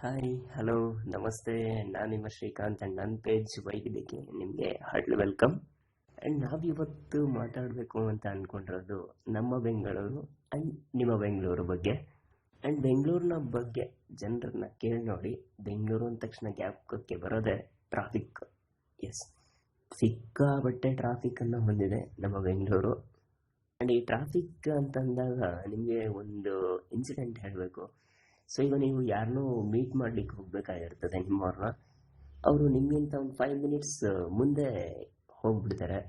Hi hello ನಮಸ್ತೆ. ನಾನು ನಿಮ್ಮ ಶ್ರೀಕಾಂತ್ ಆ್ಯಂಡ್ ನನ್ನ ಪೇಜ್ ವೈವಿಧ್ಯಕ್ಕೆ ನಿಮಗೆ ಹಾರ್ಟ್ಲಿ ವೆಲ್ಕಮ್. ಆ್ಯಂಡ್ ನಾವಿವತ್ತು ಮಾತಾಡಬೇಕು ಅಂತ ಅಂದ್ಕೊಂಡಿರೋದು ನಮ್ಮ ಬೆಂಗಳೂರು ಆ್ಯಂಡ್ ನಿಮ್ಮ ಬೆಂಗಳೂರು ಬಗ್ಗೆ. ಆ್ಯಂಡ್ ಬೆಂಗಳೂರಿನ ಬಗ್ಗೆ ಜನರನ್ನ ಕೇಳಿ ನೋಡಿ, ಬೆಂಗಳೂರು ಅಂದ ತಕ್ಷಣ ಜ್ಞಾಪಕಕ್ಕೆ ಬರೋದೇ ಟ್ರಾಫಿಕ್. ಎಸ್, ಸಿಕ್ಕಾಬಟ್ಟೆ ಟ್ರಾಫಿಕ್ಕನ್ನು ಹೊಂದಿದೆ ನಮ್ಮ ಬೆಂಗಳೂರು. ಆ್ಯಂಡ್ ಈ ಟ್ರಾಫಿಕ್ ಅಂತಂದಾಗ ನಿಮಗೆ ಒಂದು ಇನ್ಸಿಡೆಂಟ್ ಹೇಳಬೇಕು. ಸೊ ಈಗ ನೀವು ಯಾರನ್ನೂ ಮೀಟ್ ಮಾಡ್ಲಿಕ್ಕೆ ಹೋಗ್ಬೇಕಾಗಿರ್ತದೆ ನಿಮ್ಮವ್ರನ್ನ, ಅವರು ನಿಮ್ಗಿಂತ ಒಂದು 5 ಮಿನಿಟ್ಸ್ ಮುಂದೆ ಹೋಗ್ಬಿಡ್ತಾರೆ.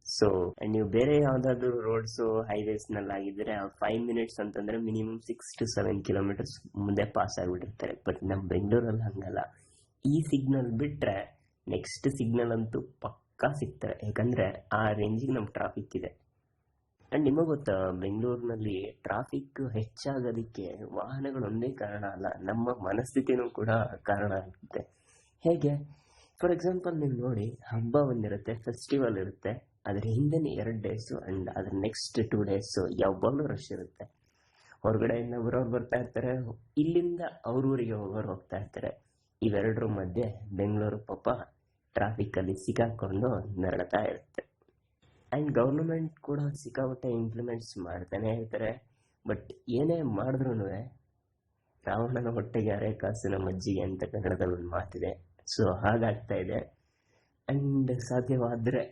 ಸೊ ನೀವು ಬೇರೆ ಯಾವುದಾದ್ರೂ ರೋಡ್ಸು ಹೈವೇಸ್ನಲ್ಲಾಗಿದ್ದರೆ 5 ಮಿನಿಟ್ಸ್ ಅಂತಂದರೆ ಮಿನಿಮಮ್ 6 to 7 ಕಿಲೋಮೀಟರ್ಸ್ ಮುಂದೆ ಪಾಸ್ ಆಗಿಬಿಟ್ಟಿರ್ತಾರೆ. ಬಟ್ ನಮ್ಮ ಬೆಂಗಳೂರಲ್ಲಿ ಹಂಗಲ್ಲ. ಈ ಸಿಗ್ನಲ್ ಬಿಟ್ಟರೆ ನೆಕ್ಸ್ಟ್ ಸಿಗ್ನಲ್ ಅಂತೂ ಪಕ್ಕಾ ಸಿಗ್ತಾರೆ, ಯಾಕಂದರೆ ಆ ರೇಂಜಿಗೆ ನಮ್ಮ ಟ್ರಾಫಿಕ್ ಇದೆ. ಆ್ಯಂಡ್ ನಿಮಗೆ ಗೊತ್ತಾ, ಬೆಂಗಳೂರಿನಲ್ಲಿ ಟ್ರಾಫಿಕ್ ಹೆಚ್ಚಾಗೋದಕ್ಕೆ ವಾಹನಗಳು ಒಂದೇ ಕಾರಣ ಅಲ್ಲ, ನಮ್ಮ ಮನಸ್ಥಿತಿನೂ ಕೂಡ ಕಾರಣ ಆಗುತ್ತೆ. ಹೇಗೆ? ಫಾರ್ ಎಕ್ಸಾಂಪಲ್ ನೀವು ನೋಡಿ, ಹಬ್ಬ ಒಂದಿರುತ್ತೆ, ಫೆಸ್ಟಿವಲ್ ಇರುತ್ತೆ, ಅದ್ರ ಹಿಂದೆನೇ 2 ಡೇಸು ಆ್ಯಂಡ್ ಅದ್ರ ನೆಕ್ಸ್ಟ್ 2 ಡೇಸು ಯಾವಾಗಲೂ ರಶ್ ಇರುತ್ತೆ. ಹೊರಗಡೆಯಿಂದ ಬರೋರು ಬರ್ತಾ ಇರ್ತಾರೆ, ಇಲ್ಲಿಂದ ಅವ್ರ ಊರಿಗೆ ಹೋಗೋರು ಹೋಗ್ತಾ ಇರ್ತಾರೆ. ಇವೆರಡರ ಮಧ್ಯೆ ಬೆಂಗಳೂರು ಪಾಪ ಟ್ರಾಫಿಕ್ಕಲ್ಲಿ ಸಿಕ್ಕಾಕೊಂಡು ನರಳ್ತಾ ಇರುತ್ತೆ. ಆ್ಯಂಡ್ ಗೌರ್ಮೆಂಟ್ ಕೂಡ ಸಿಕ್ಕಾಪಟ್ಟೆ ಇಂಪ್ಲಿಮೆಂಟ್ಸ್ ಮಾಡ್ತಾನೆ ಇರ್ತಾರೆ. ಬಟ್ ಏನೇ ಮಾಡಿದ್ರೂ ರಾವಣನ ಹೊಟ್ಟೆಗೆ ಅರೆ ಕಾಸಿನ ಮಜ್ಜಿಗೆ ಅಂತ ಕನ್ನಡದಲ್ಲಿ ಒಂದು ಮಾತಿದೆ. ಸೊ ಹಾಗಾಗ್ತಾ ಇದೆ. ಆ್ಯಂಡ್ ಸಾಧ್ಯವಾದರೆ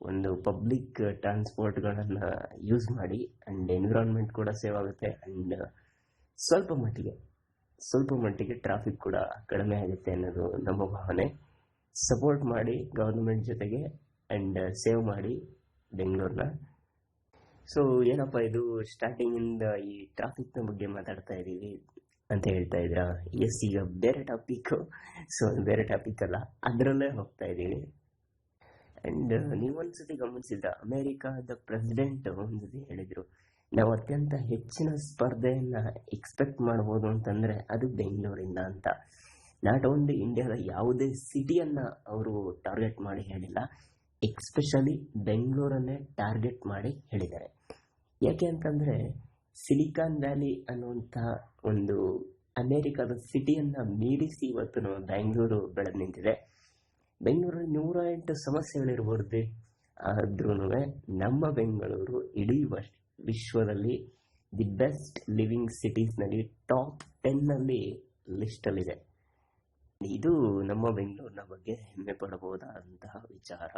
ಒಂದು ಪಬ್ಲಿಕ್ ಟ್ರಾನ್ಸ್ಪೋರ್ಟ್ಗಳನ್ನು ಯೂಸ್ ಮಾಡಿ, ಆ್ಯಂಡ್ ಎನ್ವಿರಾನ್ಮೆಂಟ್ ಕೂಡ ಸೇವ್ ಆಗುತ್ತೆ, ಆ್ಯಂಡ್ ಸ್ವಲ್ಪ ಮಟ್ಟಿಗೆ ಟ್ರಾಫಿಕ್ ಕೂಡ ಕಡಿಮೆ ಆಗುತ್ತೆ ಅನ್ನೋದು ನಮ್ಮ ಭಾವನೆ. ಸಪೋರ್ಟ್ ಮಾಡಿ ಗೌರ್ಮೆಂಟ್ ಜೊತೆಗೆ ಆ್ಯಂಡ್ ಸೇವ್ ಮಾಡಿ ಬೆಂಗಳೂರನ್ನ. ಸೊ ಏನಪ್ಪ ಇದು ಸ್ಟಾರ್ಟಿಂಗಿಂದ ಈ ಟ್ರಾಫಿಕ್ನ ಬಗ್ಗೆ ಮಾತಾಡ್ತಾ ಇದ್ದೀವಿ ಅಂತ ಹೇಳ್ತಾ ಇದ್ದೀರಾ? ಎಸ್, ಈಗ ಬೇರೆ ಟಾಪಿಕ್ಕು. ಸೊ ಬೇರೆ ಟಾಪಿಕ್ ಅಲ್ಲ, ಅದರಲ್ಲೇ ಹೋಗ್ತಾ ಇದ್ದೀವಿ. ಆ್ಯಂಡ್ ನೀವೊಂದ್ಸತಿ ಗಮನಿಸಿದ್ರ, ಅಮೇರಿಕಾದ ಪ್ರೆಸಿಡೆಂಟ್ ಒಂದ್ಸತಿ ಹೇಳಿದರು, ನಾವು ಅತ್ಯಂತ ಹೆಚ್ಚಿನ ಸ್ಪರ್ಧೆಯನ್ನು ಎಕ್ಸ್ಪೆಕ್ಟ್ ಮಾಡ್ಬೋದು ಅಂತಂದರೆ ಅದು ಬೆಂಗಳೂರಿಂದ ಅಂತ. ನಾಟ್ ಓನ್ಲಿ ಇಂಡಿಯಾದ ಯಾವುದೇ ಸಿಟಿಯನ್ನು ಅವರು ಟಾರ್ಗೆಟ್ ಮಾಡಿ ಹೇಳಿಲ್ಲ, ಎಕ್ಸ್ಪೆಷಲಿ ಬೆಂಗಳೂರನ್ನೇ ಟಾರ್ಗೆಟ್ ಮಾಡಿ ಹೇಳಿದ್ದಾರೆ. ಯಾಕೆ ಅಂತಂದರೆ ಸಿಲಿಕಾನ್ ವ್ಯಾಲಿ ಅನ್ನುವಂಥ ಒಂದು ಅಮೇರಿಕಾದ ಸಿಟಿಯನ್ನು ಮೀರಿಸಿ ಇವತ್ತು ಬೆಂಗಳೂರು ಬೆಳೆದು ನಿಂತಿದೆ. ಬೆಂಗಳೂರಲ್ಲಿ 108 ಸಮಸ್ಯೆಗಳಿರ್ಬೋದು, ಆದ್ರೂ ನಮ್ಮ ಬೆಂಗಳೂರು ಇಡೀ ವಿಶ್ವದಲ್ಲಿ ದಿ ಬೆಸ್ಟ್ ಲಿವಿಂಗ್ ಸಿಟೀಸ್ನಲ್ಲಿ ಟಾಪ್ 10ನಲ್ಲಿ ಲಿಸ್ಟಲ್ಲಿದೆ. ಇದು ನಮ್ಮ ಬೆಂಗಳೂರಿನ ಬಗ್ಗೆ ಹೆಮ್ಮೆ ಪಡಬಹುದಾದಂತಹ ವಿಚಾರ.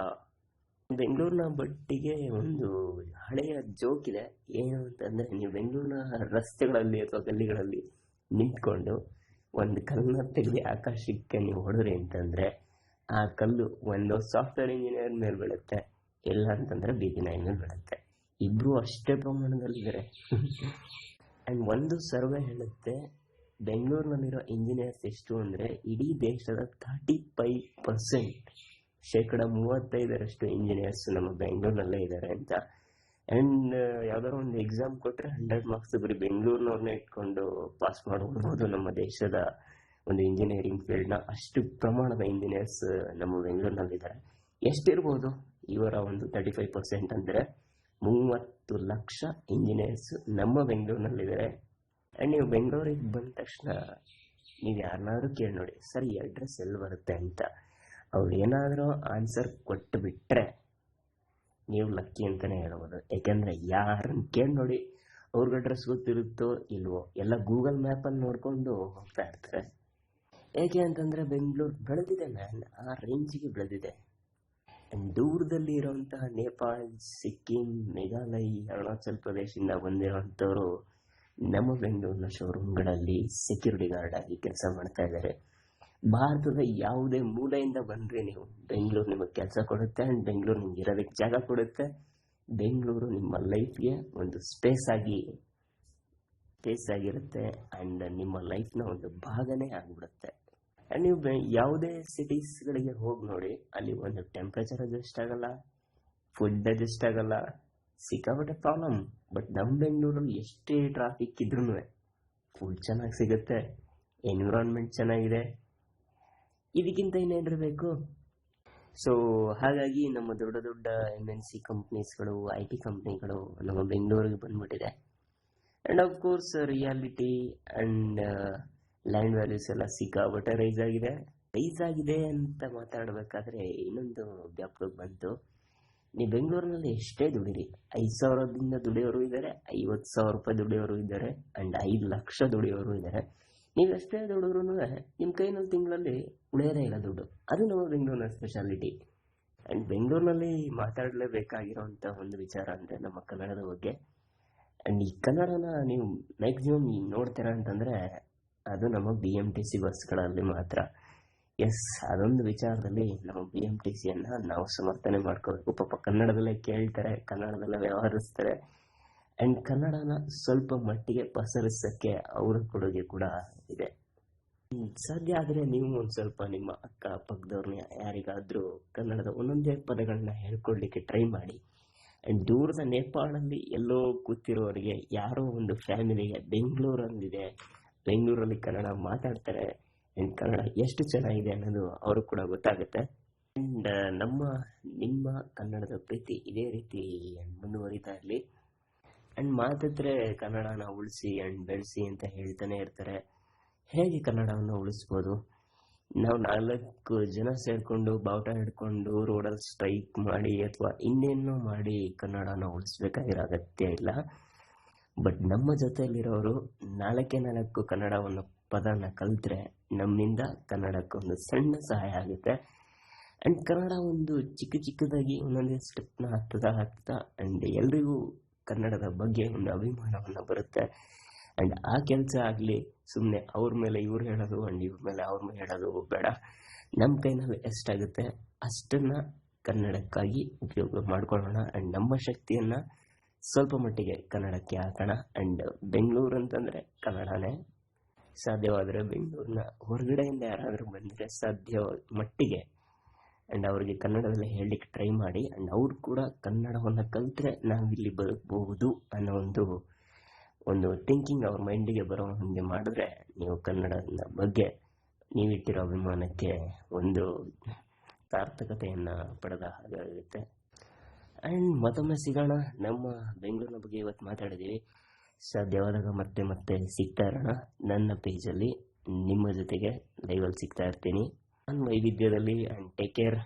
ಬೆಂಗಳೂರಿನ ಬಟ್ಟಿಗೆ ಒಂದು ಹಳೆಯ ಜೋಕ್ ಇದೆ. ಏನು ಅಂತಂದರೆ, ನೀವು ಬೆಂಗಳೂರಿನ ರಸ್ತೆಗಳಲ್ಲಿ ಅಥವಾ ಗಲ್ಲಿಗಳಲ್ಲಿ ನಿಂತ್ಕೊಂಡು ಒಂದು ಕಲ್ಲನ್ನ ತೆಗೆದು ಆಕಾಶಕ್ಕೆ ನೀವು ಹೊಡೆದ್ರಿ ಅಂತಂದರೆ ಆ ಕಲ್ಲು ಒಂದು ಸಾಫ್ಟ್ವೇರ್ ಇಂಜಿನಿಯರ್ ಮೇಲೆ ಬೀಳುತ್ತೆ, ಇಲ್ಲ ಅಂತಂದರೆ ಬೀದಿ ನಾಯಿ ಮೇಲೆ ಬೀಳುತ್ತೆ. ಇಬ್ಬರು ಅಷ್ಟೇ ಪ್ರಮಾಣದಲ್ಲಿದ್ದಾರೆ. ಆ್ಯಂಡ್ ಒಂದು ಸರ್ವೆ ಹೇಳುತ್ತೆ, ಬೆಂಗಳೂರಿನಲ್ಲಿರೋ ಇಂಜಿನಿಯರ್ಸ್ ಎಷ್ಟು ಅಂದರೆ ಇಡೀ ದೇಶದ 35%, 35% ಇಂಜಿನಿಯರ್ಸ್ ನಮ್ಮ ಬೆಂಗಳೂರಿನಲ್ಲೇ ಇದ್ದಾರೆ ಅಂತ. ಆ್ಯಂಡ್ ಯಾವ್ದಾದ್ರು ಒಂದು ಎಕ್ಸಾಮ್ ಕೊಟ್ಟರೆ 100 ಮಾರ್ಕ್ಸ್ ಬರೀ ಬೆಂಗಳೂರಿನವ್ರನ್ನೇ ಇಟ್ಕೊಂಡು ಪಾಸ್ ಮಾಡ್ಬೋದು ನಮ್ಮ ದೇಶದ ಒಂದು ಇಂಜಿನಿಯರಿಂಗ್ ಫೀಲ್ಡ್ನ. ಅಷ್ಟು ಪ್ರಮಾಣದ ಇಂಜಿನಿಯರ್ಸ್ ನಮ್ಮ ಬೆಂಗಳೂರಿನಲ್ಲಿದ್ದಾರೆ. ಎಷ್ಟಿರ್ಬೋದು ಇವರ ಒಂದು 35% ಅಂದರೆ 30 ಲಕ್ಷ ಇಂಜಿನಿಯರ್ಸ್ ನಮ್ಮ ಬೆಂಗಳೂರಿನಲ್ಲಿದ್ದಾರೆ. ಆ್ಯಂಡ್ ನೀವು ಬೆಂಗಳೂರಿಗೆ ಬಂದ ತಕ್ಷಣ ನೀವು ಯಾರನ್ನಾದ್ರೂ ಕೇಳಿ ನೋಡಿ, ಸರ್ ಈ ಅಡ್ರೆಸ್ ಎಲ್ಲಿ ಬರುತ್ತೆ ಅಂತ. ಅವ್ರು ಏನಾದರೂ ಆನ್ಸರ್ ಕೊಟ್ಟು ಬಿಟ್ಟರೆ ನೀವು ಲಕ್ಕಿ ಅಂತಲೇ ಹೇಳ್ಬೋದು. ಯಾಕೆಂದರೆ ಯಾರನ್ನು ಕೇಳಿ ನೋಡಿ, ಅವ್ರಿಗೆ ಅಡ್ರೆಸ್ ಗೊತ್ತಿರುತ್ತೋ ಇಲ್ವೋ, ಎಲ್ಲ ಗೂಗಲ್ ಮ್ಯಾಪಲ್ಲಿ ನೋಡಿಕೊಂಡು ಹೋಗ್ತಾ ಇರ್ತಾರೆ. ಏಕೆ ಅಂತಂದರೆ ಬೆಂಗಳೂರು ಬೆಳೆದಿದೆ ಮ್ಯಾನ್, ಆ ರೇಂಜಿಗೆ ಬೆಳೆದಿದೆ. ಆ್ಯಂಡ್ ದೂರದಲ್ಲಿ ಇರೋಂತಹ ನೇಪಾಳ್, ಸಿಕ್ಕಿಂ, ಮೇಘಾಲಯ, ಅರುಣಾಚಲ್ ಪ್ರದೇಶದಿಂದ ಬಂದಿರೋಂಥವ್ರು ನಮ್ಮ ಬೆಂಗಳೂರಿನ ಶೋರೂಮ್ಗಳಲ್ಲಿ ಸೆಕ್ಯೂರಿಟಿ ಗಾರ್ಡ್ ಆಗಿ ಕೆಲಸ ಮಾಡ್ತಾ ಇದ್ದಾರೆ. ಭಾರತದ ಯಾವುದೇ ಮೂಲೆಯಿಂದ ಬಂದರೆ ನೀವು, ಬೆಂಗಳೂರು ನಿಮಗೆ ಕೆಲಸ ಕೊಡುತ್ತೆ, ಆ್ಯಂಡ್ ಬೆಂಗಳೂರು ನಿಮ್ಗೆ ಇರೋದಕ್ಕೆ ಜಾಗ ಕೊಡುತ್ತೆ. ಬೆಂಗಳೂರು ನಿಮ್ಮ ಲೈಫ್ಗೆ ಒಂದು ಸ್ಪೇಸ್ ಆಗಿರುತ್ತೆ, ಆ್ಯಂಡ್ ನಿಮ್ಮ ಲೈಫ್ನ ಒಂದು ಭಾಗನೇ ಆಗಿಬಿಡುತ್ತೆ. ಆ್ಯಂಡ್ ನೀವು ಯಾವುದೇ ಸಿಟೀಸ್ಗಳಿಗೆ ಹೋಗಿ ನೋಡಿ, ಅಲ್ಲಿ ಒಂದು ಟೆಂಪ್ರೇಚರ್ ಅಡ್ಜಸ್ಟ್ ಆಗಲ್ಲ, ಫುಡ್ ಅಡ್ಜಸ್ಟ್ ಆಗಲ್ಲ, ಸಿಕ್ಕಾಪಟ್ಟೆ ಪ್ರಾಬ್ಲಮ್. ಬಟ್ ನಮ್ಮ ಬೆಂಗಳೂರಲ್ಲಿ ಎಷ್ಟೇ ಟ್ರಾಫಿಕ್ ಇದ್ರೂ ಫುಡ್ ಚೆನ್ನಾಗಿ ಸಿಗುತ್ತೆ, ಎನ್ವಿರಾನ್ಮೆಂಟ್ ಚೆನ್ನಾಗಿದೆ, ಇದಕ್ಕಿಂತ ಇನ್ನೇನಿರಬೇಕು? ಸೊ ಹಾಗಾಗಿ ನಮ್ಮ ದೊಡ್ಡ ದೊಡ್ಡ MNC ಕಂಪ್ನೀಸ್ಗಳು, IT ಕಂಪ್ನಿಗಳು ನಮ್ಮ ಬೆಂಗಳೂರಿಗೆ ಬಂದ್ಬಿಟ್ಟಿದೆ. And of course reality and land values ಎಲ್ಲ ಸಿಕ್ಕಾಬಟ್ಟೆ ರೈಸ್ ಆಗಿದೆ ಅಂತ ಮಾತಾಡಬೇಕಾದ್ರೆ ಇನ್ನೊಂದು ಜ್ಞಾಪಕಕ್ಕೆ ಬಂತು. ನೀವು ಬೆಂಗಳೂರಿನಲ್ಲಿ ಎಷ್ಟೇ ದುಡೀರಿ, 5,000ದಿಂದ ದುಡಿಯೋರು ಇದ್ದಾರೆ, 50,000 ರೂಪಾಯಿ ದುಡಿಯೋರು ಇದ್ದಾರೆ, ಆ್ಯಂಡ್ 5 ಲಕ್ಷ ದುಡಿಯೋರು ಇದ್ದಾರೆ. ನೀವು ಎಷ್ಟೇ ದುಡಿದ್ರೂ ನಿಮ್ಮ ಕೈನಲ್ಲಿ ತಿಂಗಳಲ್ಲಿ ಉಳಿಯೋದೇ ಇಲ್ಲ ದುಡ್ಡು. ಅದು ನಮ್ಮ ಬೆಂಗಳೂರಿನ ಸ್ಪೆಷಾಲಿಟಿ. ಆ್ಯಂಡ್ ಬೆಂಗಳೂರಿನಲ್ಲಿ ಮಾತಾಡಲೇಬೇಕಾಗಿರೋಂಥ ಒಂದು ವಿಚಾರ ಅಂದರೆ ನಮ್ಮ ಕನ್ನಡದ ಬಗ್ಗೆ. ಆ್ಯಂಡ್ ಈ ಕನ್ನಡನ ನೀವು ಮ್ಯಾಕ್ಸಿಮಮ್ ನೋಡ್ತೀರಾ ಅಂತಂದರೆ ಅದು ನಮ್ಮ BMTC ಬಸ್ಗಳಲ್ಲಿ ಮಾತ್ರ. ಎಸ್, ಅದೊಂದು ವಿಚಾರದಲ್ಲಿ ನಮ್ಮ BMTCಯನ್ನು ನಾವು ಸಮರ್ಥನೆ ಮಾಡ್ಕೋಬೇಕು. ಪಾಪ ಕನ್ನಡದಲ್ಲೇ ಕೇಳ್ತಾರೆ, ಕನ್ನಡದಲ್ಲೇ ವ್ಯವಹರಿಸ್ತಾರೆ, ಆ್ಯಂಡ್ ಕನ್ನಡನ ಸ್ವಲ್ಪ ಮಟ್ಟಿಗೆ ಪಸರಿಸೋಕ್ಕೆ ಅವರ ಕೊಡುಗೆ ಕೂಡ ಇದೆ. ಸಾಧ್ಯ ಆದರೆ ನೀವು ಒಂದು ಸ್ವಲ್ಪ ನಿಮ್ಮ ಅಕ್ಕ ಪಕ್ಕದವ್ರನ್ನ ಯಾರಿಗಾದರೂ ಕನ್ನಡದ ಒಂದೊಂದೇ ಪದಗಳನ್ನ ಹೇಳ್ಕೊಡ್ಲಿಕ್ಕೆ ಟ್ರೈ ಮಾಡಿ. ಆ್ಯಂಡ್ ದೂರದ ನೇಪಾಳಲ್ಲಿ ಎಲ್ಲೋ ಕೂತಿರೋರಿಗೆ ಯಾರೋ ಒಂದು ಫ್ಯಾಮಿಲಿಗೆ ಬೆಂಗಳೂರಲ್ಲಿದೆ, ಬೆಂಗಳೂರಲ್ಲಿ ಕನ್ನಡ ಮಾತಾಡ್ತಾರೆ, ಆ್ಯಂಡ್ ಕನ್ನಡ ಎಷ್ಟು ಚೆನ್ನಾಗಿದೆ ಅನ್ನೋದು ಅವರು ಕೂಡ ಗೊತ್ತಾಗುತ್ತೆ. ಆ್ಯಂಡ್ ನಿಮ್ಮ ಕನ್ನಡದ ಪ್ರೀತಿ ಇದೇ ರೀತಿ ಮುಂದುವರಿತಾ ಇರಲಿ. ಆ್ಯಂಡ್ ಮಾತಾದ್ರೆ ಕನ್ನಡನ ಉಳಿಸಿ ಆ್ಯಂಡ್ ಬೆಳೆಸಿ ಅಂತ ಹೇಳ್ತಾನೆ ಇರ್ತಾರೆ. ಹೇಗೆ ಕನ್ನಡವನ್ನು ಉಳಿಸ್ಬೋದು? ನಾವು 4 ಜನ ಸೇರಿಕೊಂಡು ಬಾವುಟ ಹಿಡ್ಕೊಂಡು ರೋಡಲ್ಲಿ ಸ್ಟ್ರೈಕ್ ಮಾಡಿ ಅಥವಾ ಇನ್ನೇನೋ ಮಾಡಿ ಕನ್ನಡನ ಉಳಿಸ್ಬೇಕಾಗಿರೋ ಅಗತ್ಯ ಇಲ್ಲ. ಬಟ್ ನಮ್ಮ ಜೊತೆಯಲ್ಲಿರೋರು 4 ಕನ್ನಡವನ್ನು ಪದನ ಕಲಿತ್ರೆ ನಮ್ಮಿಂದ ಕನ್ನಡಕ್ಕೊಂದು ಸಣ್ಣ ಸಹಾಯ ಆಗುತ್ತೆ. ಆ್ಯಂಡ್ ಕನ್ನಡ ಒಂದು ಚಿಕ್ಕದಾಗಿ ಒಂದೊಂದೇ ಸ್ಟೆಪ್ನ ಹತ್ತುತ್ತಾ ಆ್ಯಂಡ್ ಎಲ್ರಿಗೂ ಕನ್ನಡದ ಬಗ್ಗೆ ಒಂದು ಅಭಿಮಾನವನ್ನು ಬರುತ್ತೆ. ಆ್ಯಂಡ್ ಆ ಕೆಲಸ ಆಗಲಿ ಸುಮ್ಮನೆ ಅವ್ರ ಮೇಲೆ ಇವ್ರು ಹೇಳೋದು ಆ್ಯಂಡ್ ಇವ್ರ ಮೇಲೆ ಅವ್ರ ಮೇಲೆ ಹೇಳೋದು ಬೇಡ. ನಮ್ಮ ಕೈನಲ್ಲಿ ಎಷ್ಟಾಗುತ್ತೆ ಅಷ್ಟನ್ನು ಕನ್ನಡಕ್ಕಾಗಿ ಉಪಯೋಗ ಮಾಡ್ಕೊಳ್ಳೋಣ. ಆ್ಯಂಡ್ ನಮ್ಮ ಶಕ್ತಿಯನ್ನು ಸ್ವಲ್ಪ ಮಟ್ಟಿಗೆ ಕನ್ನಡಕ್ಕೆ ಹಾಕೋಣ. ಆ್ಯಂಡ್ ಬೆಂಗಳೂರು ಅಂತಂದರೆ ಕನ್ನಡನೇ. ಸಾಧ್ಯವಾದರೆ ಬೆಂಗಳೂರಿನ ಹೊರಗಡೆಯಿಂದ ಯಾರಾದರೂ ಬಂದರೆ ಸಾಧ್ಯ ಮಟ್ಟಿಗೆ ಆ್ಯಂಡ್ ಅವ್ರಿಗೆ ಕನ್ನಡದಲ್ಲಿ ಹೇಳಲಿಕ್ಕೆ ಟ್ರೈ ಮಾಡಿ. ಆ್ಯಂಡ್ ಅವ್ರು ಕೂಡ ಕನ್ನಡವನ್ನು ಕಲಿತ್ರೆ ನಾವಿಲ್ಲಿ ಬದುಕಬಹುದು ಅನ್ನೋ ಒಂದು ಥಿಂಕಿಂಗ್ ಅವ್ರ ಮೈಂಡಿಗೆ ಬರೋ ಹಾಗೆ ಮಾಡಿದ್ರೆ ನೀವು ಕನ್ನಡದ ಬಗ್ಗೆ ನೀವಿಟ್ಟಿರೋ ಅಭಿಮಾನಕ್ಕೆ ಒಂದು ಸಾರ್ಥಕತೆಯನ್ನು ಪಡೆದ ಹಾಗಾಗುತ್ತೆ. ಆ್ಯಂಡ್ ಮತ್ತೊಮ್ಮೆ ಸಿಗೋಣ. ನಮ್ಮ ಬೆಂಗಳೂರಿನ ಬಗ್ಗೆ ಇವತ್ತು ಮಾತಾಡಿದ್ದೀವಿ. ಸಾಧ್ಯವಾದಾಗ ಮತ್ತೆ ಸಿಗ್ತಾ ಇರೋಣ. ನನ್ನ ಪೇಜಲ್ಲಿ ನಿಮ್ಮ ಜೊತೆಗೆ ಲೈವಲ್ಲಿ ಸಿಗ್ತಾ ಇರ್ತೀನಿ. ನಾನು ವೈವಿಧ್ಯದಲ್ಲಿ. And take care.